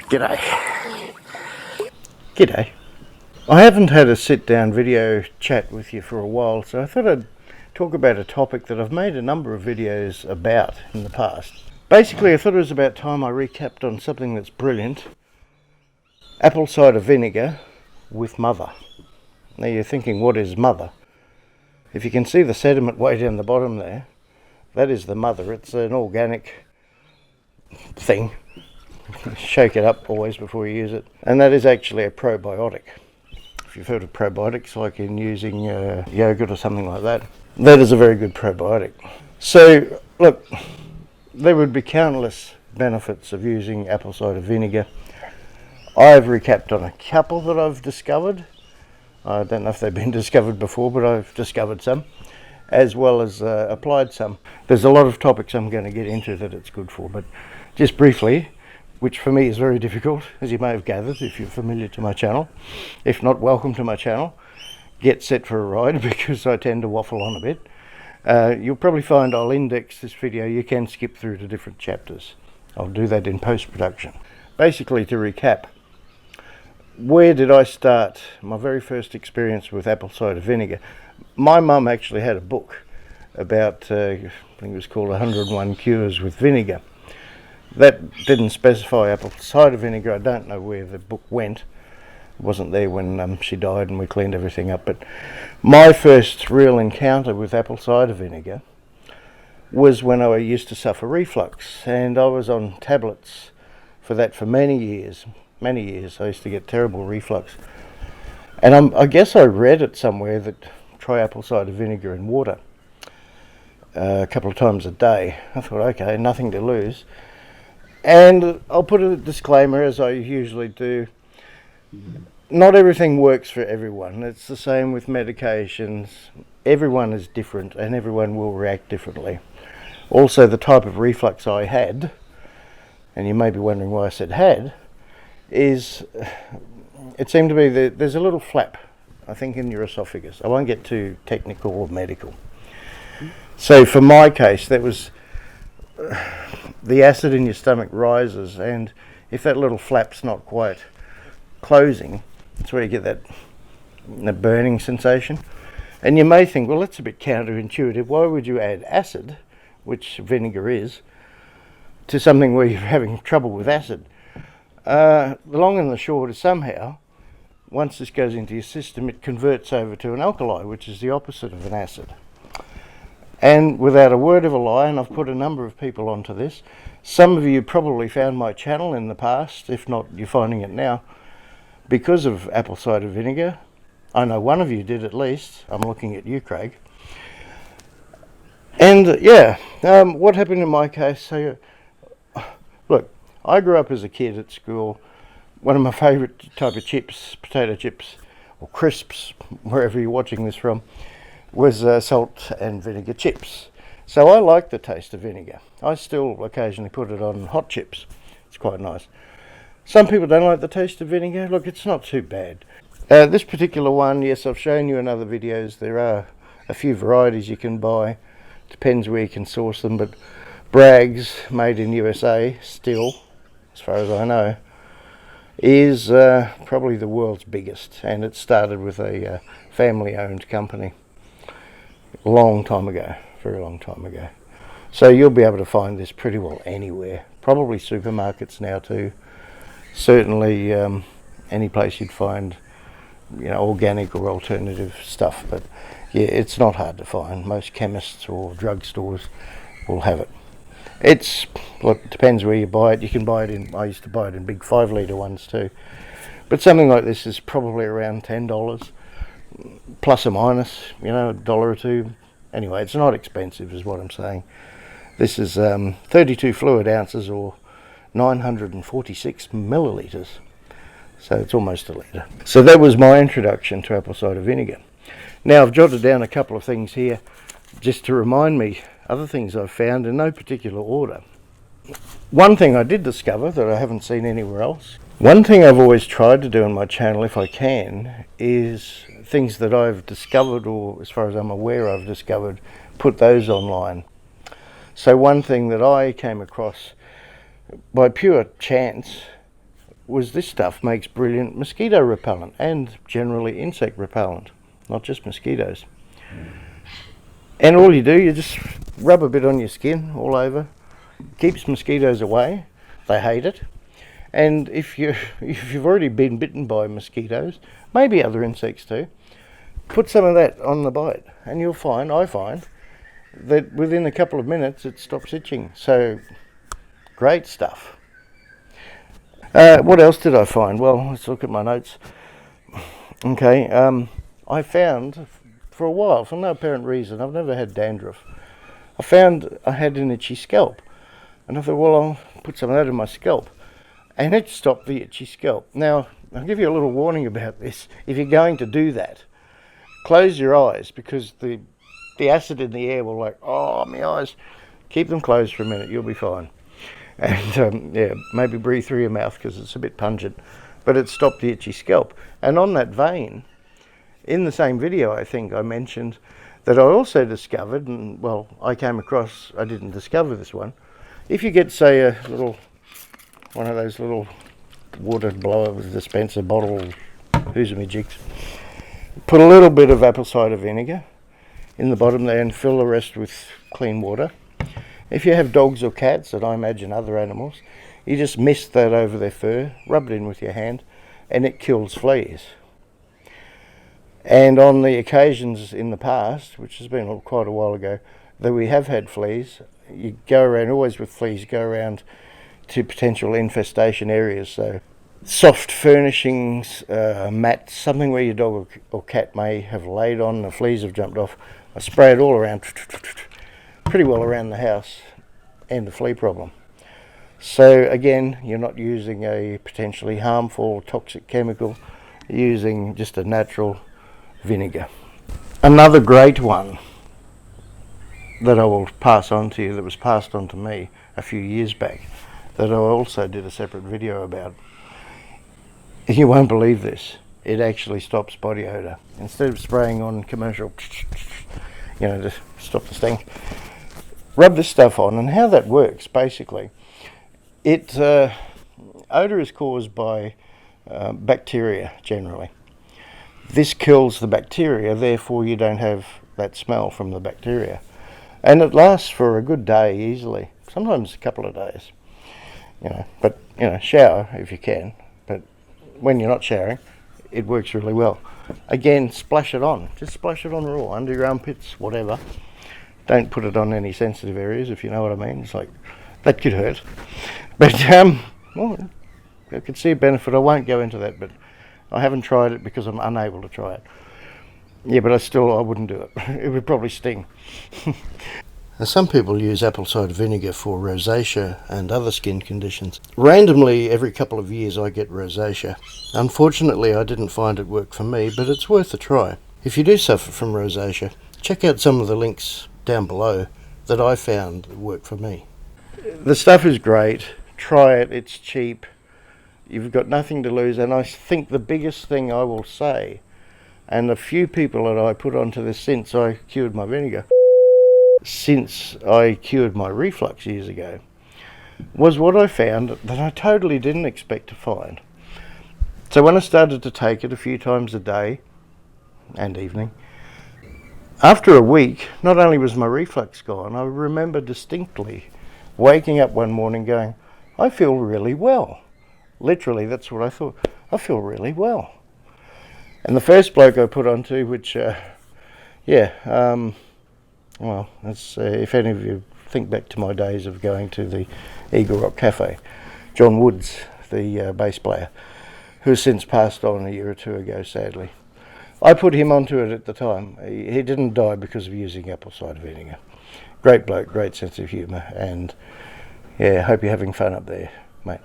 G'day. G'day. I haven't had a sit-down video chat with you for a while, so I thought I'd talk about a topic that I've made a number of videos about in the past. Basically, I thought it was about time I recapped on something that's brilliant. Apple cider vinegar with mother. Now you're thinking, what is mother? If you can see the sediment way down the bottom there, that is the mother. It's an organic thing. Shake it up always before you use it. And that is actually a probiotic. If you've heard of probiotics, like in using yogurt or something like that, that is a very good probiotic. So, look, there would be countless benefits of using apple cider vinegar. I've recapped on a couple that I've discovered. I don't know if they've been discovered before, but I've discovered some, as well as applied some. There's a lot of topics I'm going to get into that it's good for, but just briefly, which for me is very difficult, as you may have gathered if you're familiar to my channel. If not, welcome to my channel. Get set for a ride, because I tend to waffle on a bit. You'll probably find I'll index this video. You can skip through to different chapters. I'll do that in post-production. Basically, to recap, where did I start my very first experience with apple cider vinegar? My mum actually had a book about, I think it was called 101 Cures with Vinegar. That didn't specify apple cider vinegar. I don't know where the book went. It wasn't there when she died and we cleaned everything up. But my first real encounter with apple cider vinegar was when I used to suffer reflux, and I was on tablets for that for many years. Many years. I used to get terrible reflux. And I guess I read it somewhere that try apple cider vinegar in water a couple of times a day. I thought, okay, nothing to lose. And I'll put a disclaimer, as I usually do. Not everything works for everyone. It's the same with medications. Everyone is different and everyone will react differently. Also, the type of reflux I had, and you may be wondering why I said had, is it seemed to be that there's a little flap, I think, in your esophagus. I won't get too technical or medical. So for my case, that was the acid in your stomach rises, and if that little flap's not quite closing, that's where you get that burning sensation. And you may think, well, that's a bit counterintuitive. Why would you add acid, which vinegar is, to something where you're having trouble with acid? The long and the short is, somehow, once this goes into your system, it converts over to an alkali, which is the opposite of an acid. And without a word of a lie, and I've put a number of people onto this, some of you probably found my channel in the past, if not, you're finding it now, because of apple cider vinegar. I know one of you did, at least. I'm looking at you, Craig. And what happened in my case, so look, I grew up as a kid at school. One of my favourite type of chips, potato chips, or crisps, wherever you're watching this from, was salt and vinegar chips. So I like the taste of vinegar. I still occasionally put it on hot chips. It's quite nice. Some people don't like the taste of vinegar. Look, it's not too bad. This particular one, yes, I've shown you in other videos. There are a few varieties you can buy. Depends where you can source them, but Bragg's, made in USA, still, as far as I know, is probably the world's biggest, and it started with a family-owned company a long time ago, very long time ago. So you'll be able to find this pretty well anywhere, probably supermarkets now too. Certainly any place you'd find, organic or alternative stuff. But yeah, it's not hard to find. Most chemists or drugstores will have it. It depends where you buy it. You can buy it in, I used to buy it in big 5 litre ones too. But something like this is probably around $10, plus or minus, $1 or $2. Anyway, it's not expensive is what I'm saying. This is 32 fluid ounces, or 946 millilitres. So it's almost a litre. So that was my introduction to apple cider vinegar. Now I've jotted down a couple of things here just to remind me other things I've found in no particular order. One thing I did discover that I haven't seen anywhere else. One thing I've always tried to do on my channel, if I can, is things that I've discovered, or as far as I'm aware I've discovered, put those online. So one thing that I came across by pure chance, was this stuff makes brilliant mosquito repellent and generally insect repellent, not just mosquitoes. And all you do, you just rub a bit on your skin all over, keeps mosquitoes away. They hate it. And if you've already been bitten by mosquitoes, maybe other insects too, put some of that on the bite, and you'll find, I find, that within a couple of minutes it stops itching. So, great stuff. What else did I find? Well, let's look at my notes. Okay, I found, for a while, for no apparent reason, I've never had dandruff. I found I had an itchy scalp, and I thought, well, I'll put some of that in my scalp, and it stopped the itchy scalp. Now, I'll give you a little warning about this. If you're going to do that, close your eyes, because the acid in the air will my eyes. Keep them closed for a minute, you'll be fine. And yeah, maybe breathe through your mouth because it's a bit pungent, but it stopped the itchy scalp. And on that vein, in the same video, I think I mentioned that I also discovered, and well, I didn't discover this one. If you get, say, one of those little water blower dispenser bottle, who's my jigs, put a little bit of apple cider vinegar in the bottom there and fill the rest with clean water. If you have dogs or cats, and I imagine other animals, you just mist that over their fur, rub it in with your hand, and it kills fleas. And on the occasions in the past, which has been quite a while ago, that we have had fleas, you go around, always with fleas, go around to potential infestation areas. So soft furnishings, mats, something where your dog or cat may have laid on, the fleas have jumped off. I spray it all around, pretty well around the house, and the flea problem. So again, you're not using a potentially harmful toxic chemical, you're using just a natural vinegar. Another great one that I will pass on to you, that was passed on to me a few years back, that I also did a separate video about. You won't believe this, it actually stops body odour. Instead of spraying on commercial, to stop the stink, rub this stuff on. And how that works, basically, odour is caused by bacteria generally. This kills the bacteria, therefore you don't have that smell from the bacteria. And it lasts for a good day easily, sometimes a couple of days. But shower if you can, but when you're not showering, it works really well. Again, splash it on, just splash it on raw, under your armpits, whatever. Don't put it on any sensitive areas, if you know what I mean. It's like, that could hurt. But, well, I could see a benefit. I won't go into that, but I haven't tried it because I'm unable to try it. Yeah, but I wouldn't do it. It would probably sting. Now, some people use apple cider vinegar for rosacea and other skin conditions. Randomly, every couple of years, I get rosacea. Unfortunately, I didn't find it work for me, but it's worth a try. If you do suffer from rosacea, check out some of the links down below that I found work for me. The stuff is great. Try it. It's cheap. You've got nothing to lose. And I think the biggest thing I will say, and the few people that I put onto this since I cured my reflux years ago, was what I found that I totally didn't expect to find. So when I started to take it a few times a day and evening, after a week, not only was my reflux gone, I remember distinctly waking up one morning going, I feel really well. Literally, that's what I thought. I feel really well. And the first bloke I put onto, which, well, that's, if any of you think back to my days of going to the Eagle Rock Cafe, John Woods, the bass player, who's since passed on a year or two ago, sadly. I put him onto it at the time. He didn't die because of using apple cider vinegar. Great bloke, great sense of humour, and yeah, hope you're having fun up there, mate.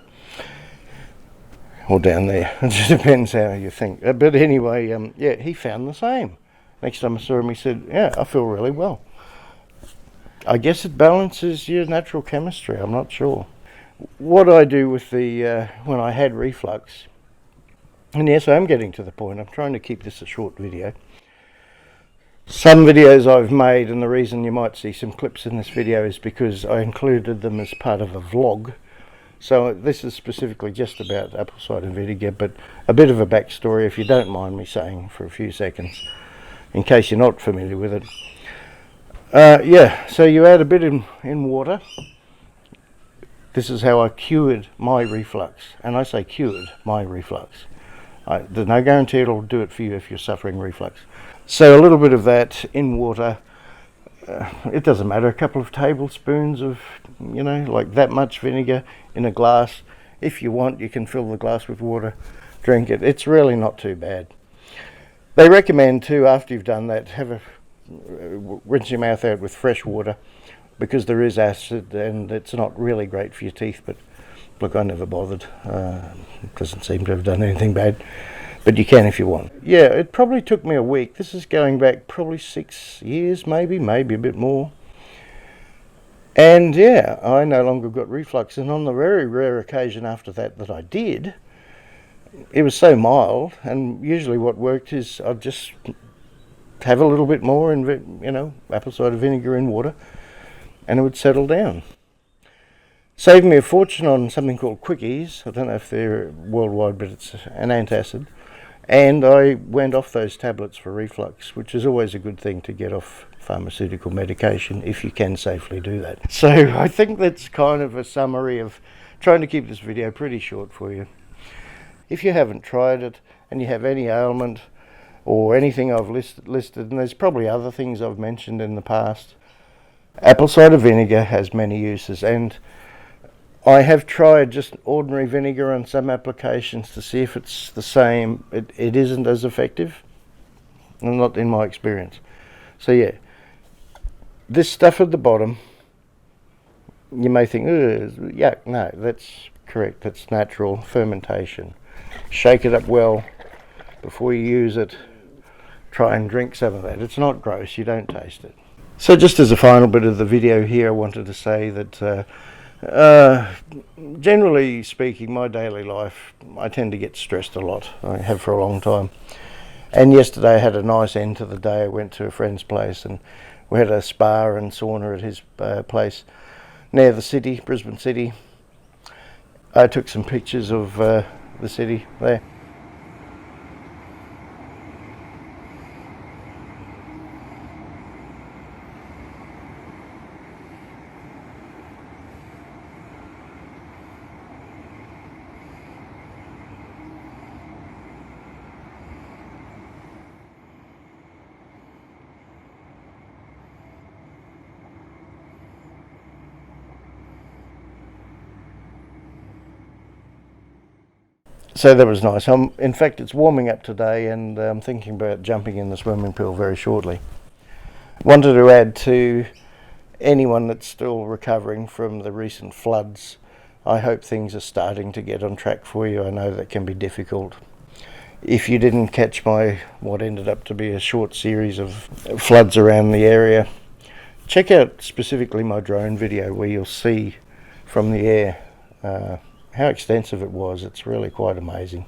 Or down there. It just depends how you think. But anyway, yeah, he found the same. Next time I saw him, he said, yeah, I feel really well. I guess it balances your natural chemistry, I'm not sure. What I do with the, when I had reflux, and yes, I'm getting to the point, I'm trying to keep this a short video. Some videos I've made, and the reason you might see some clips in this video is because I included them as part of a vlog. So this is specifically just about apple cider vinegar, but a bit of a backstory, if you don't mind me saying, for a few seconds, in case you're not familiar with it. Yeah, so you add a bit in water. This is how I cured my reflux, and I say cured my reflux. There's no guarantee it'll do it for you if you're suffering reflux. So a little bit of that in water. It doesn't matter, a couple of tablespoons of, like that much vinegar in a glass. If you want, you can fill the glass with water, drink it. It's really not too bad. They recommend too, after you've done that, rinse your mouth out with fresh water, because there is acid and it's not really great for your teeth. But look, I never bothered. It doesn't seem to have done anything bad. But you can if you want. Yeah, it probably took me a week. This is going back probably 6 years, maybe a bit more. And yeah, I no longer got reflux. And on the very rare occasion after that I did, it was so mild. And usually what worked is I'd just have a little bit more in, apple cider vinegar in water, and it would settle down. Saved me a fortune on something called Quickies. I don't know if they're worldwide, but it's an antacid. And I went off those tablets for reflux, which is always a good thing to get off pharmaceutical medication if you can safely do that. So I think that's kind of a summary of trying to keep this video pretty short for you. If you haven't tried it and you have any ailment or anything I've listed, and there's probably other things I've mentioned in the past, apple cider vinegar has many uses, and I have tried just ordinary vinegar on some applications to see if it's the same. It isn't as effective, not in my experience. So yeah, this stuff at the bottom, you may think, yuck, no, that's correct, that's natural fermentation. Shake it up well before you use it. Try and drink some of that. It's not gross, you don't taste it. So just as a final bit of the video here, I wanted to say that generally speaking, my daily life, I tend to get stressed a lot. I have for a long time. And yesterday I had a nice end to the day. I went to a friend's place and we had a spa and sauna at his place near the city, Brisbane City. I took some pictures of the city there. So that was nice. In fact, it's warming up today, and I'm thinking about jumping in the swimming pool very shortly. Wanted to add to anyone that's still recovering from the recent floods. I hope things are starting to get on track for you. I know that can be difficult. If you didn't catch what ended up to be a short series of floods around the area, check out specifically my drone video where you'll see from the air how extensive it was. It's really quite amazing.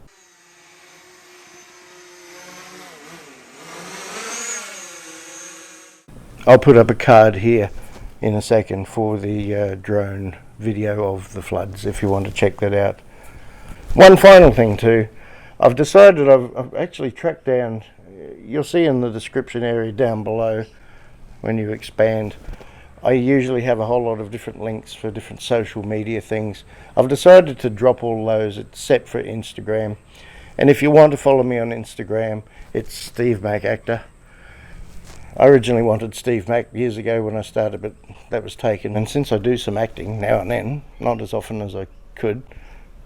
I'll put up a card here in a second for the drone video of the floods if you want to check that out. One final thing too, I've decided I've actually tracked down, you'll see in the description area down below when you expand, I usually have a whole lot of different links for different social media things. I've decided to drop all those except for Instagram. And if you want to follow me on Instagram, it's Steve Mac Actor. I originally wanted Steve Mac years ago when I started, but that was taken. And since I do some acting now and then, not as often as I could,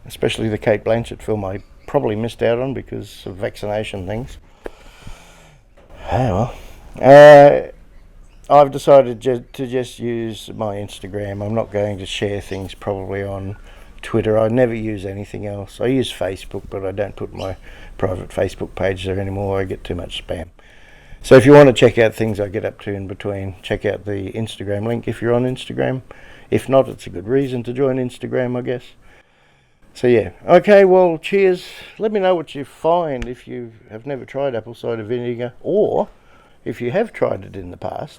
especially the Cate Blanchett film I probably missed out on because of vaccination things. Oh well. I've decided to just use my Instagram. I'm not going to share things probably on Twitter. I never use anything else. I use Facebook, but I don't put my private Facebook page there anymore. I get too much spam. So if you want to check out things I get up to in between, check out the Instagram link if you're on Instagram. If not, it's a good reason to join Instagram, I guess. So yeah, okay, well, cheers. Let me know what you find if you have never tried apple cider vinegar, or if you have tried it in the past.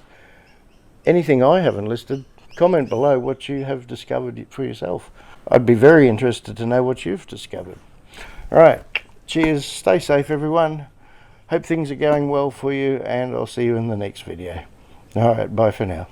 Anything I haven't listed, comment below what you have discovered for yourself. I'd be very interested to know what you've discovered. All right, cheers, stay safe everyone. Hope things are going well for you, and I'll see you in the next video. All right, bye for now.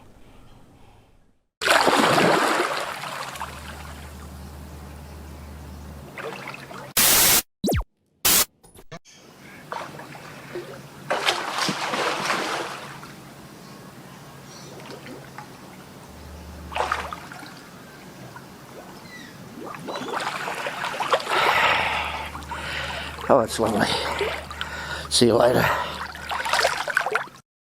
Oh, it's lovely. See you later.